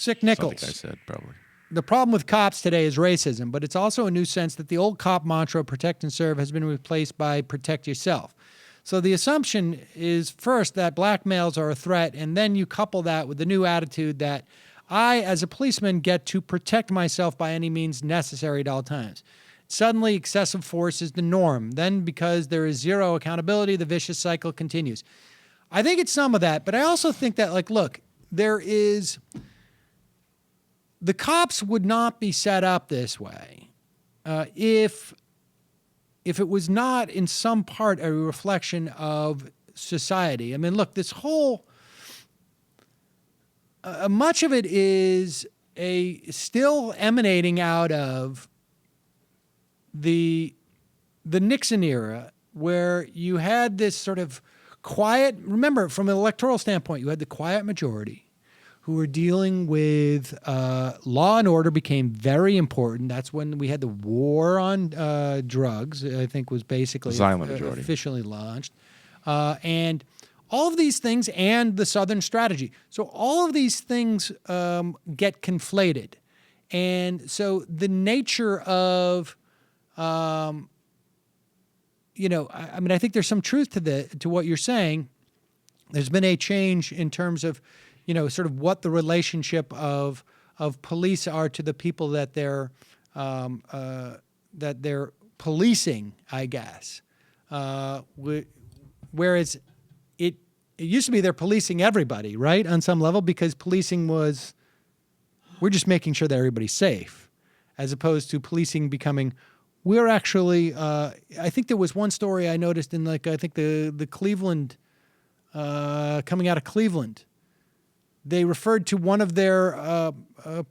Sick Nichols. Something I said, probably. The problem with cops today is racism, but it's also a new sense that the old cop mantra, protect and serve, has been replaced by protect yourself. So the assumption is first that black males are a threat, and then you couple that with the new attitude that I, as a policeman, get to protect myself by any means necessary at all times. Suddenly, excessive force is the norm. Then, because there is zero accountability, the vicious cycle continues. I think it's some of that, but I also think that, like, look, there is... The cops would not be set up this way if it was not in some part a reflection of society. I mean, look, this whole much of it is still emanating out of the Nixon era, where you had this sort of quiet. Remember, from an electoral standpoint, you had the quiet majority who were dealing with law and order became very important. That's when we had the war on drugs, I think was basically officially launched. And all of these things and the Southern strategy. So all of these things get conflated. And so the nature of, I mean, I think there's some truth to what you're saying. There's been a change in terms of, sort of what the relationship of police are to the people that they're policing, I guess. Whereas it used to be they're policing everybody, right, on some level, because policing was, we're just making sure that everybody's safe, as opposed to policing becoming, we're actually, I think there was one story I noticed in, like, I think the Cleveland, coming out of Cleveland, they referred to one of their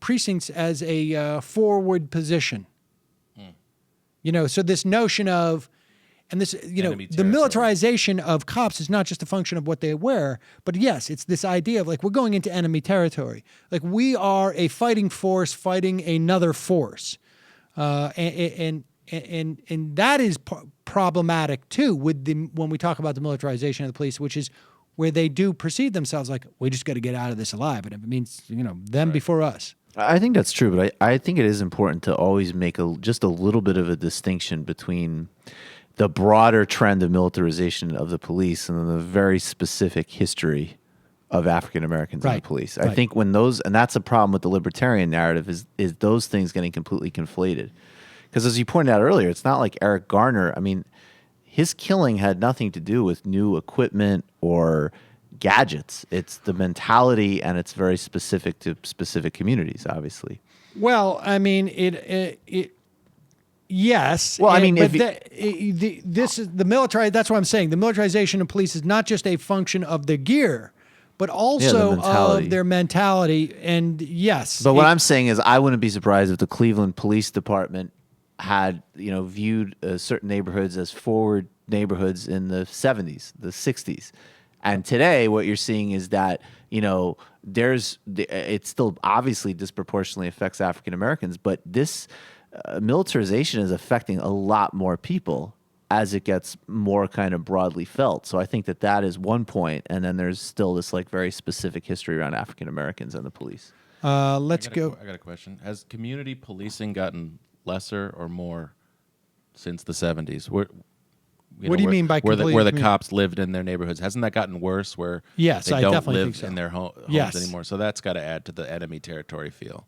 precincts as a forward position. So this notion of, and this, the militarization of cops is not just a function of what they wear, but yes, it's this idea of, like, we're going into enemy territory. Like, we are a fighting force fighting another force. And that is problematic too when we talk about the militarization of the police, which is where they do perceive themselves like, we just got to get out of this alive. And it means, them before us. I think that's true, but I think it is important to always make just a little bit of a distinction between the broader trend of militarization of the police and the very specific history of African Americans in the police. I think when and that's a problem with the libertarian narrative, is those things getting completely conflated. Because as you pointed out earlier, it's not like Eric Garner. I mean, his killing had nothing to do with new equipment or gadgets. It's the mentality, and it's very specific to specific communities, obviously. Well, I mean, yes. Well, I mean, this is the military. That's what I'm saying. The militarization of police is not just a function of the gear, but also of their mentality. And yes. But what I'm saying is, I wouldn't be surprised if the Cleveland Police Department had, viewed certain neighborhoods as forward neighborhoods in the 70s, the 60s. And today what you're seeing is that, it still obviously disproportionately affects African Americans, but this militarization is affecting a lot more people as it gets more kind of broadly felt. So I think that is one point. And then there's still this, like, very specific history around African Americans and the police. Let's go. I got a question. Has community policing gotten lesser or more since the 70s? What do you mean by where the cops lived in their neighborhoods? Hasn't that gotten worse? Where yes, they I don't definitely live think so. in their homes anymore? So that's got to add to the enemy territory feel.